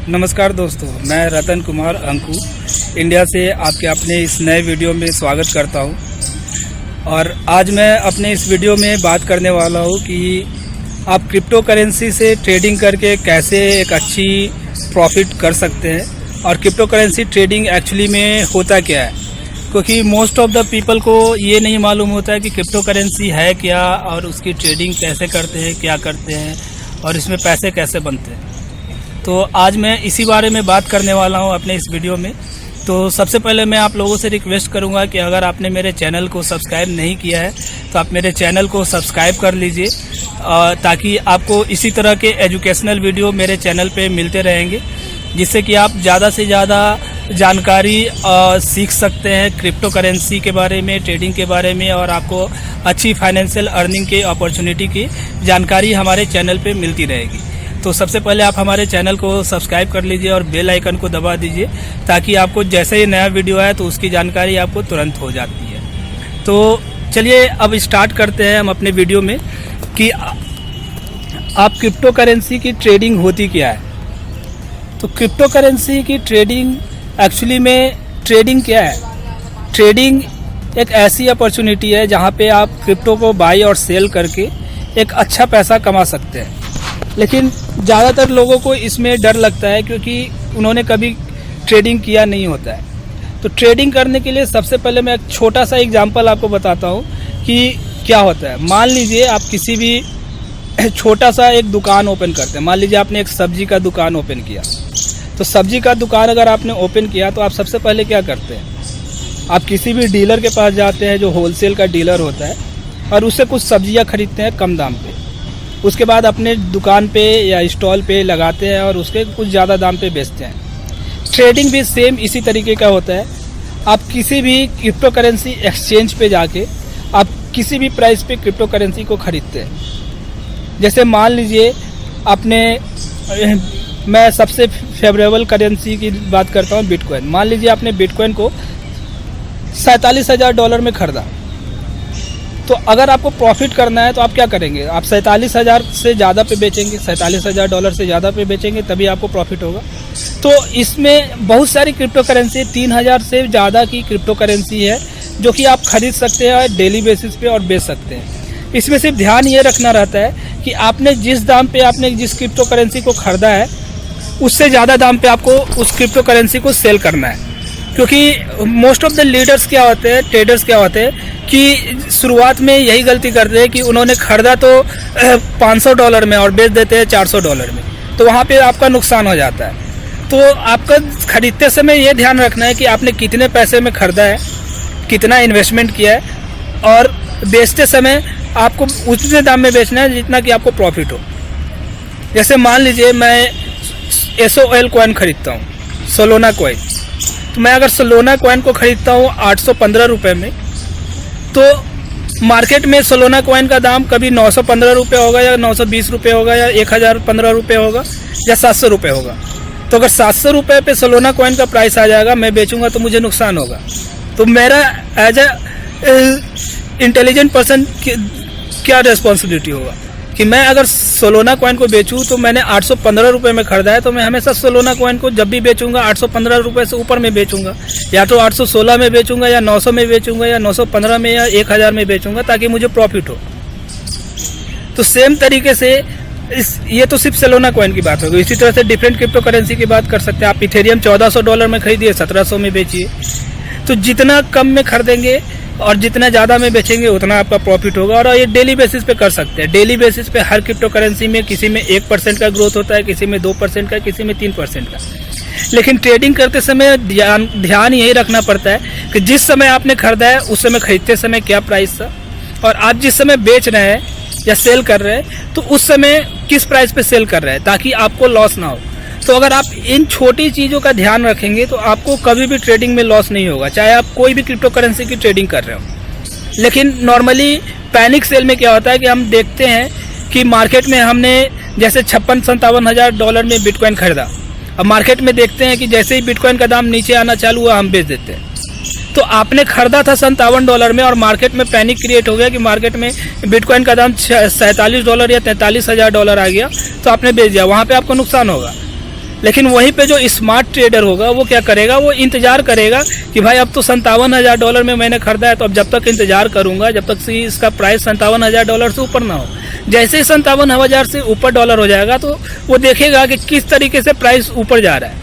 नमस्कार दोस्तों, मैं रतन कुमार अंकु इंडिया से आपके अपने इस नए वीडियो में स्वागत करता हूं। और आज मैं अपने इस वीडियो में बात करने वाला हूं कि आप क्रिप्टो करेंसी से ट्रेडिंग करके कैसे एक अच्छी प्रॉफिट कर सकते हैं और क्रिप्टो करेंसी ट्रेडिंग एक्चुअली में होता क्या है, क्योंकि मोस्ट ऑफ द पीपल को ये नहीं मालूम होता है कि क्रिप्टो करेंसी है क्या और उसकी ट्रेडिंग कैसे करते हैं, क्या करते हैं और इसमें पैसे कैसे बनते हैं। तो आज मैं इसी बारे में बात करने वाला हूं अपने इस वीडियो में। तो सबसे पहले मैं आप लोगों से रिक्वेस्ट करूंगा कि अगर आपने मेरे चैनल को सब्सक्राइब नहीं किया है तो आप मेरे चैनल को सब्सक्राइब कर लीजिए, ताकि आपको इसी तरह के एजुकेशनल वीडियो मेरे चैनल पे मिलते रहेंगे, जिससे कि आप ज़्यादा से ज़्यादा जानकारी सीख सकते हैं क्रिप्टो करेंसी के बारे में, ट्रेडिंग के बारे में, और आपको अच्छी फाइनेंशियल अर्निंग की अपॉर्चुनिटी की जानकारी हमारे चैनल पे मिलती रहेगी। तो सबसे पहले आप हमारे चैनल को सब्सक्राइब कर लीजिए और बेल आइकन को दबा दीजिए, ताकि आपको जैसे ही नया वीडियो आए तो उसकी जानकारी आपको तुरंत हो जाती है। तो चलिए अब स्टार्ट करते हैं हम अपने वीडियो में कि आप क्रिप्टो करेंसी की ट्रेडिंग होती क्या है। तो क्रिप्टो करेंसी की ट्रेडिंग एक्चुअली में ट्रेडिंग क्या है? ट्रेडिंग एक ऐसी अपॉर्चुनिटी है जहाँ पे आप क्रिप्टो को बाई और सेल करके एक अच्छा पैसा कमा सकते हैं। लेकिन ज़्यादातर लोगों को इसमें डर लगता है, क्योंकि उन्होंने कभी ट्रेडिंग किया नहीं होता है। तो ट्रेडिंग करने के लिए सबसे पहले मैं एक छोटा सा एग्जांपल आपको बताता हूँ कि क्या होता है। मान लीजिए आप किसी भी छोटा सा एक दुकान ओपन करते हैं। मान लीजिए आपने एक सब्जी का दुकान ओपन किया। तो सब्जी का दुकान अगर आपने ओपन किया तो आप सबसे पहले क्या करते हैं? आप किसी भी डीलर के पास जाते हैं जो होलसेल का डीलर होता है, और उससे कुछ सब्जियाँ खरीदते हैं कम दाम पे। उसके बाद अपने दुकान पे या स्टॉल पे लगाते हैं और उसके कुछ ज़्यादा दाम पे बेचते हैं। ट्रेडिंग भी सेम इसी तरीके का होता है। आप किसी भी क्रिप्टो करेंसी एक्सचेंज पे जाके आप किसी भी प्राइस पे क्रिप्टो करेंसी को ख़रीदते हैं। जैसे मान लीजिए मैं सबसे फेवरेबल करेंसी की बात करता हूँ, बिटकॉइन। मान लीजिए आपने बिटकॉइन को $47,000 में ख़रीदा। तो अगर आपको प्रॉफिट करना है तो आप क्या करेंगे? आप 47,000 से ज़्यादा पे बेचेंगे, $47,000 से ज़्यादा पे बेचेंगे, तभी आपको प्रॉफिट होगा। तो इसमें बहुत सारी क्रिप्टो करेंसी, 3,000 से ज़्यादा की क्रिप्टो करेंसी है जो कि आप खरीद सकते हैं डेली बेसिस पे और बेच सकते हैं। इसमें सिर्फ ध्यान ये रखना रहता है कि आपने जिस दाम पे आपने जिस क्रिप्टो करेंसी को ख़रीदा है उससे ज़्यादा दाम पे आपको उस क्रिप्टो करेंसी को सेल करना है। क्योंकि मोस्ट ऑफ द लीडर्स क्या होते हैं, ट्रेडर्स क्या होते हैं कि शुरुआत में यही गलती करते हैं कि उन्होंने ख़रीदा तो $500 में और बेच देते हैं $400 में। तो वहाँ पे आपका नुकसान हो जाता है। तो आपका ख़रीदते समय ये ध्यान रखना है कि आपने कितने पैसे में ख़रीदा है, कितना इन्वेस्टमेंट किया है, और बेचते समय आपको उतने दाम में बेचना है जितना कि आपको प्रॉफिट हो। जैसे मान लीजिए मैं SOL कॉइन खरीदता हूँ, सोलोना कॉइन। तो मैं अगर सोलोना कॉइन को ख़रीदता हूँ 815 रुपये में, तो मार्केट में सोलोना कॉइन का दाम कभी 915 रुपये होगा, या 920 रुपये होगा, या 1015 रुपये होगा, या 700 रुपये होगा। तो अगर 700 रुपये पे सोलोना कॉइन का प्राइस आ जाएगा, मैं बेचूंगा तो मुझे नुकसान होगा। तो मेरा एज ए इंटेलिजेंट पर्सन क्या रिस्पॉन्सिबिलिटी होगा कि मैं अगर सोलोना कॉइन को बेचूं तो मैंने 815 रुपये में ख़रीदा है, तो मैं हमेशा सोलोना कॉइन को जब भी बेचूंगा 815 रुपये से ऊपर में बेचूंगा, या तो 816 में बेचूंगा, या 900 में बेचूंगा, या 915 में, या 1000 में बेचूंगा, ताकि मुझे प्रॉफिट हो। तो सेम तरीके से ये तो सिर्फ सोलोना कॉइन की बात होगी। इसी तरह से डिफरेंट क्रिप्टो करेंसी की बात कर सकते हैं। आप इथेरियम $1400 में खरीदिए, 1700 में बेचिए। तो जितना कम में खरीदेंगे और जितना ज़्यादा में बेचेंगे उतना आपका प्रॉफिट होगा। और ये डेली बेसिस पे कर सकते हैं। डेली बेसिस पे हर क्रिप्टो करेंसी में किसी में 1% का ग्रोथ होता है, किसी में 2% का, किसी में 3% का। लेकिन ट्रेडिंग करते समय ध्यान यही रखना पड़ता है कि जिस समय आपने खरीदा है उस समय खरीदते समय क्या प्राइस था, और आप जिस समय बेच रहे हैं या सेल कर रहे हैं तो उस समय किस प्राइस पे सेल कर रहे हैं, ताकि आपको लॉस ना हो। तो अगर आप इन छोटी चीज़ों का ध्यान रखेंगे तो आपको कभी भी ट्रेडिंग में लॉस नहीं होगा, चाहे आप कोई भी क्रिप्टो करेंसी की ट्रेडिंग कर रहे हो। लेकिन नॉर्मली पैनिक सेल में क्या होता है कि हम देखते हैं कि मार्केट में हमने जैसे 56-57 हज़ार डॉलर में बिटकॉइन खरीदा, अब मार्केट में देखते हैं कि जैसे ही बिटकॉइन का दाम नीचे आना चालू हुआ हम बेच देते हैं। तो आपने खरीदा था $57 में और मार्केट में पैनिक क्रिएट हो गया कि मार्केट में बिटकॉइन का दाम $47 या $43,000 आ गया, तो आपने बेच दिया, वहाँ पे आपको नुकसान होगा। लेकिन वहीं पे जो स्मार्ट ट्रेडर होगा वो क्या करेगा, वो इंतजार करेगा कि भाई अब तो $57,000 में मैंने खरीदा है, तो अब जब तक इंतजार करूंगा जब तक इसका प्राइस $57,000 से ऊपर ना हो। जैसे ही 57,000 से ऊपर डॉलर हो जाएगा तो वो देखेगा कि किस तरीके से प्राइस ऊपर जा रहा है,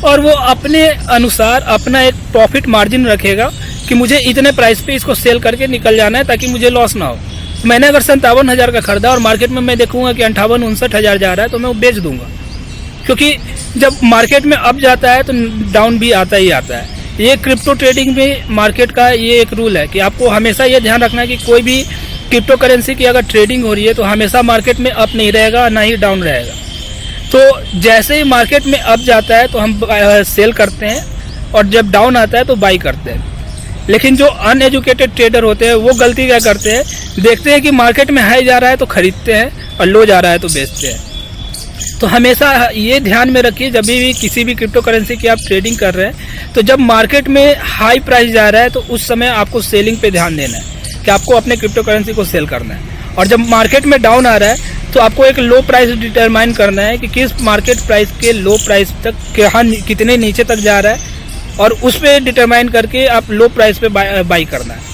और वो अपने अनुसार अपना एक प्रॉफिट मार्जिन रखेगा कि मुझे इतने प्राइस पे इसको सेल करके निकल जाना है ताकि मुझे लॉस ना हो। मैंने अगर 57,000 का खरीदा और मार्केट में मैं देखूंगा कि 58-59,000 जा रहा है तो मैं वो बेच दूंगा, क्योंकि जब मार्केट में अप जाता है तो डाउन भी आता ही आता है। ये क्रिप्टो ट्रेडिंग में मार्केट का ये एक रूल है कि आपको हमेशा ये ध्यान रखना है कि कोई भी क्रिप्टो करेंसी की अगर ट्रेडिंग हो रही है तो हमेशा मार्केट में अप नहीं रहेगा ना ही डाउन रहेगा। तो जैसे ही मार्केट में अप जाता है तो हम सेल करते हैं, और जब डाउन आता है तो बाई करते हैं। लेकिन जो अनएजुकेटेड ट्रेडर होते हैं वो गलती क्या करते हैं, देखते हैं कि मार्केट में हाई जा रहा है तो खरीदते हैं और लो जा रहा है तो बेचते हैं। तो हमेशा ये ध्यान में रखिए जब भी किसी भी क्रिप्टो करेंसी की आप ट्रेडिंग कर रहे हैं तो जब मार्केट में हाई प्राइस जा रहा है तो उस समय आपको सेलिंग पे ध्यान देना है कि आपको अपने क्रिप्टो करेंसी को सेल करना है, और जब मार्केट में डाउन आ रहा है तो आपको एक लो प्राइस डिटरमाइन करना है कि किस मार्केट प्राइस के लो प्राइस तक कितने नीचे तक जा रहा है, और उस पर डिटरमाइन करके आप लो प्राइस पे बाई करना है।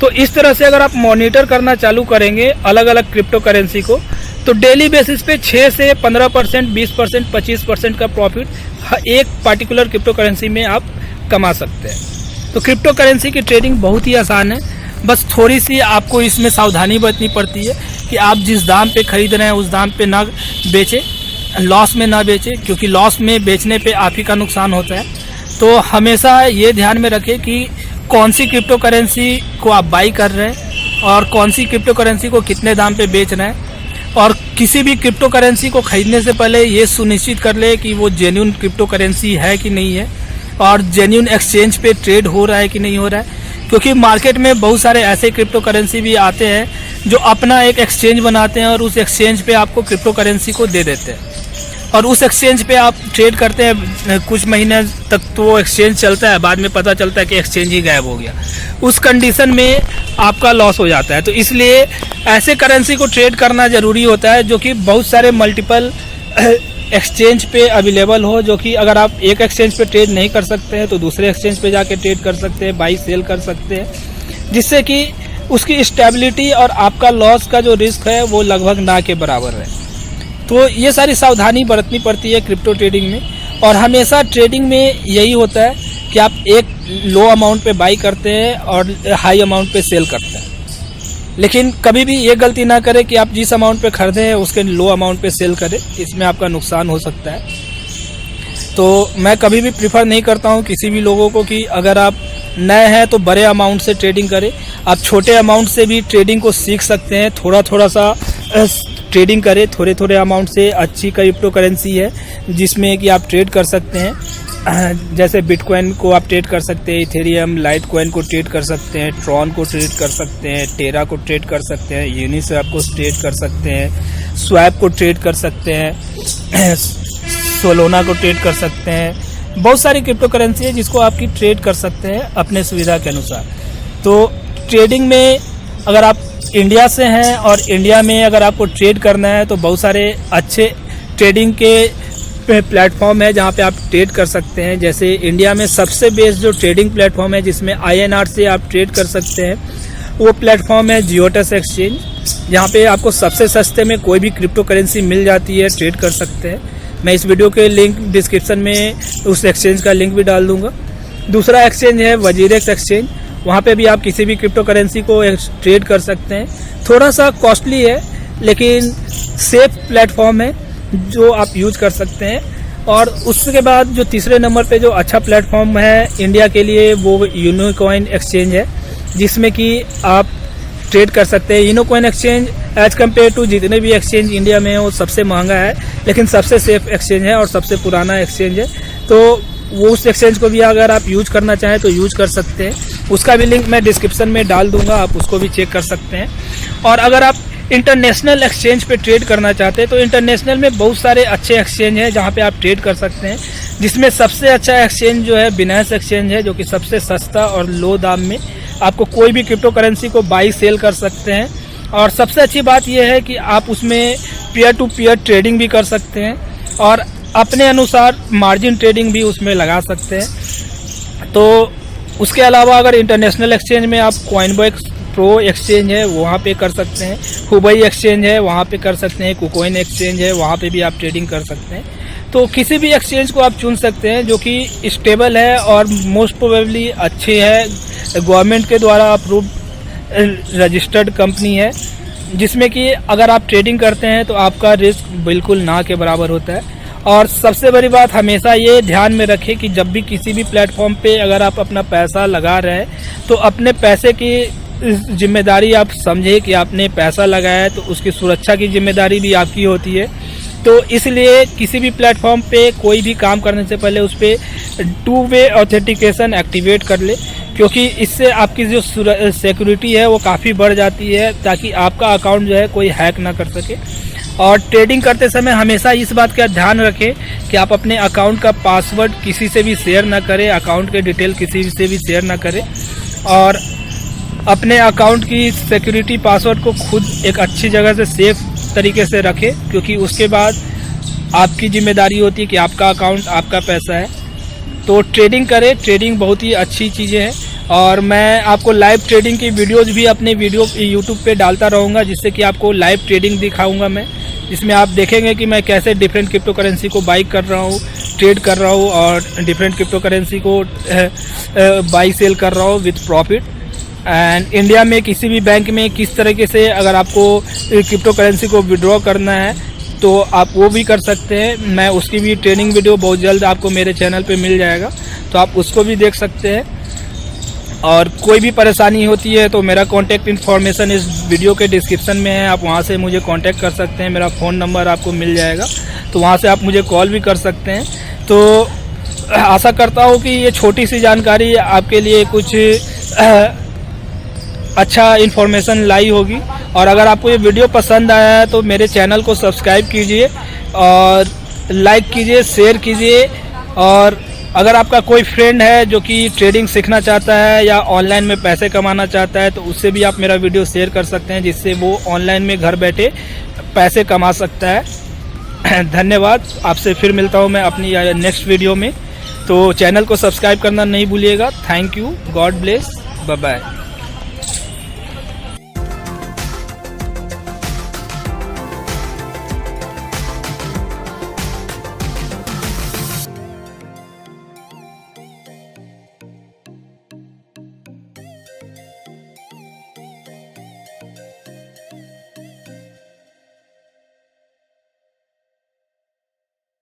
तो इस तरह से अगर आप मॉनिटर करना चालू करेंगे अलग अलग क्रिप्टो करेंसी को तो डेली बेसिस पे 6 से 15%, 20%, 25% का प्रॉफिट एक पार्टिकुलर क्रिप्टो करेंसी में आप कमा सकते हैं। तो क्रिप्टो करेंसी की ट्रेडिंग बहुत ही आसान है, बस थोड़ी सी आपको इसमें सावधानी बरतनी पड़ती है कि आप जिस दाम पे खरीद रहे हैं उस दाम पे ना बेचें, लॉस में ना बेचें, क्योंकि लॉस में बेचने पे आप ही का नुकसान होता है। तो हमेशा ये ध्यान में रखें कि कौन सी क्रिप्टो करेंसी को आप बाई कर रहे हैं और कौन सी क्रिप्टो करेंसी को कितने दाम पे बेच रहे हैं, और किसी भी क्रिप्टो करेंसी को खरीदने से पहले ये सुनिश्चित कर ले कि वो जेन्युइन क्रिप्टो करेंसी है कि नहीं है, और जेन्युइन एक्सचेंज पे ट्रेड हो रहा है कि नहीं हो रहा है। क्योंकि मार्केट में बहुत सारे ऐसे क्रिप्टो करेंसी भी आते हैं जो अपना एक एक्सचेंज बनाते हैं और उस एक्सचेंज पे आपको क्रिप्टो करेंसी को दे देते हैं, और उस एक्सचेंज पे आप ट्रेड करते हैं कुछ महीने तक तो वो एक्सचेंज चलता है, बाद में पता चलता है कि एक्सचेंज ही गायब हो गया। उस कंडीशन में आपका लॉस हो जाता है। तो इसलिए ऐसे करेंसी को ट्रेड करना ज़रूरी होता है जो कि बहुत सारे मल्टीपल एक्सचेंज पे अवेलेबल हो, जो कि अगर आप एक एक्सचेंज पे ट्रेड नहीं कर सकते हैं तो दूसरे एक्सचेंज पे जाके ट्रेड कर सकते हैं, बाई सेल कर सकते हैं, जिससे कि उसकी स्टेबिलिटी और आपका लॉस का जो रिस्क है वो लगभग ना के बराबर है। तो ये सारी सावधानी बरतनी पड़ती है क्रिप्टो ट्रेडिंग में, और हमेशा ट्रेडिंग में यही होता है कि आप एक लो अमाउंट पे बाई करते हैं और हाई अमाउंट पे सेल करते हैं। लेकिन कभी भी ये गलती ना करें कि आप जिस अमाउंट पे खरीदे हैं उसके लो अमाउंट पे सेल करें, इसमें आपका नुकसान हो सकता है। तो मैं कभी भी प्रीफर नहीं करता हूँ किसी भी लोगों को कि अगर आप नए हैं तो बड़े अमाउंट से ट्रेडिंग करें। आप छोटे अमाउंट से भी ट्रेडिंग को सीख सकते हैं, थोड़ा थोड़ा सा ट्रेडिंग करें, थोड़े थोड़े अमाउंट से अच्छी क्रिप्टो करेंसी है जिसमें कि आप ट्रेड कर सकते हैं। जैसे बिटकॉइन को आप ट्रेड कर सकते हैं, इथेरियम, लाइटकॉइन को ट्रेड कर सकते हैं, ट्रॉन को ट्रेड कर सकते हैं, टेरा को ट्रेड कर सकते हैं, यूनिस्वैप को ट्रेड कर सकते हैं, स्वैप को ट्रेड कर सकते हैं, सोलोना को ट्रेड कर सकते हैं। बहुत सारी क्रिप्टो करेंसी है जिसको आपकी ट्रेड कर सकते हैं अपने सुविधा के अनुसार। तो ट्रेडिंग में अगर आप इंडिया से हैं और इंडिया में अगर आपको ट्रेड करना है तो बहुत सारे अच्छे ट्रेडिंग के प्लेटफॉर्म है जहां पे आप ट्रेड कर सकते हैं। जैसे इंडिया में सबसे बेस्ट जो ट्रेडिंग प्लेटफॉर्म है जिसमें INR से आप ट्रेड कर सकते हैं वो प्लेटफॉर्म है जियोटेक्स एक्सचेंज, जहां पे आपको सबसे सस्ते में कोई भी क्रिप्टो करेंसी मिल जाती है, ट्रेड कर सकते हैं। मैं इस वीडियो के लिंक डिस्क्रिप्शन में उस एक्सचेंज का लिंक भी डाल दूंगा। दूसरा एक्सचेंज है वजीरेक्स एक्सचेंज, वहाँ पे भी आप किसी भी क्रिप्टो करेंसी को ट्रेड कर सकते हैं। थोड़ा सा कॉस्टली है लेकिन सेफ प्लेटफॉर्म है जो आप यूज कर सकते हैं। और उसके बाद जो तीसरे नंबर पे जो अच्छा प्लेटफॉर्म है इंडिया के लिए वो यूनिकॉइन एक्सचेंज है, जिसमें कि आप ट्रेड कर सकते हैं। Unicoin exchange as compare to जितने भी एक्सचेंज इंडिया में है वो सबसे महंगा है, लेकिन सबसे सेफ एक्सचेंज है और सबसे पुराना एक्सचेंज है। तो वो उस एक्सचेंज को भी अगर आप यूज करना चाहें तो यूज कर सकते हैं। उसका भी लिंक मैं डिस्क्रिप्शन में डाल दूंगा, आप उसको भी चेक कर सकते हैं। और अगर आप इंटरनेशनल एक्सचेंज पे ट्रेड करना चाहते हैं तो इंटरनेशनल में बहुत सारे अच्छे एक्सचेंज हैं जहां पे आप ट्रेड कर सकते हैं, जिसमें सबसे अच्छा एक्सचेंज जो है बिनांस एक्सचेंज है, जो कि सबसे सस्ता और लो दाम में आपको कोई भी क्रिप्टो करेंसी को बाई सेल कर सकते हैं। और सबसे अच्छी बात यह है कि आप उसमें पीयर टू पीयर ट्रेडिंग भी कर सकते हैं और अपने अनुसार मार्जिन ट्रेडिंग भी उसमें लगा सकते हैं। तो उसके अलावा अगर इंटरनेशनल एक्सचेंज में आप कॉइनबॉक्स प्रो एक्सचेंज है वहाँ पे कर सकते हैं, हुबई एक्सचेंज है वहाँ पे कर सकते हैं, कुकोइन एक्सचेंज है वहाँ पे भी आप ट्रेडिंग कर सकते हैं। तो किसी भी एक्सचेंज को आप चुन सकते हैं जो कि स्टेबल है और मोस्ट प्रोबेबली अच्छे है, गवर्नमेंट के द्वारा अप्रूव्ड रजिस्टर्ड कंपनी है, जिसमें कि अगर आप ट्रेडिंग करते हैं तो आपका रिस्क बिल्कुल ना के बराबर होता है। और सबसे बड़ी बात हमेशा ये ध्यान में रखें कि जब भी किसी भी प्लेटफॉर्म पे अगर आप अपना पैसा लगा रहे हैं तो अपने पैसे की जिम्मेदारी आप समझे कि आपने पैसा लगाया है तो उसकी सुरक्षा की जिम्मेदारी भी आपकी होती है। तो इसलिए किसी भी प्लेटफॉर्म पे कोई भी काम करने से पहले उस पर 2 वे ऑथेंटिकेशन एक्टिवेट कर ले, क्योंकि इससे आपकी जो सिक्योरिटी है वो काफ़ी बढ़ जाती है, ताकि आपका अकाउंट जो है कोई हैक ना कर सके। और ट्रेडिंग करते समय हमेशा इस बात का ध्यान रखें कि आप अपने अकाउंट का पासवर्ड किसी से भी शेयर ना करें, अकाउंट के डिटेल किसी से भी शेयर ना करें, और अपने अकाउंट की सिक्योरिटी पासवर्ड को खुद एक अच्छी जगह से सेफ तरीके से रखें, क्योंकि उसके बाद आपकी जिम्मेदारी होती है कि आपका अकाउंट आपका पैसा है। तो ट्रेडिंग करें, ट्रेडिंग बहुत ही अच्छी चीज़ें हैं। और मैं आपको लाइव ट्रेडिंग की वीडियोज़ भी अपने यूट्यूब पे डालता रहूँगा, जिससे कि आपको लाइव ट्रेडिंग दिखाऊँगा मैं, जिसमें आप देखेंगे कि मैं कैसे डिफरेंट क्रिप्टो करेंसी को बाई कर रहा हूँ, ट्रेड कर रहा हूँ, और डिफरेंट क्रिप्टो करेंसी को बाई सेल कर रहा हूँ विथ प्रॉफिट। एंड इंडिया में किसी भी बैंक में किस तरीके से अगर आपको क्रिप्टो करेंसी को विड्रॉ करना है तो आप वो भी कर सकते हैं। मैं उसकी भी ट्रेनिंग वीडियो बहुत जल्द आपको मेरे चैनल पे मिल जाएगा, तो आप उसको भी देख सकते हैं। और कोई भी परेशानी होती है तो मेरा कॉन्टैक्ट इन्फॉर्मेशन इस वीडियो के डिस्क्रिप्शन में है, आप वहाँ से मुझे कॉन्टैक्ट कर सकते हैं। मेरा फ़ोन नंबर आपको मिल जाएगा, तो वहाँ से आप मुझे कॉल भी कर सकते हैं। तो आशा करता हूँ कि ये छोटी सी जानकारी आपके लिए कुछ अच्छा इन्फॉर्मेशन लाई होगी। और अगर आपको ये वीडियो पसंद आया है तो मेरे चैनल को सब्सक्राइब कीजिए और लाइक कीजिए, शेयर कीजिए। और अगर आपका कोई फ्रेंड है जो कि ट्रेडिंग सीखना चाहता है या ऑनलाइन में पैसे कमाना चाहता है तो उससे भी आप मेरा वीडियो शेयर कर सकते हैं, जिससे वो ऑनलाइन में घर बैठे पैसे कमा सकता है। धन्यवाद। आपसे फिर मिलता हूँ मैं अपनी नेक्स्ट वीडियो में। तो चैनल को सब्सक्राइब करना नहीं भूलिएगा। Thank you, god bless, bye bye.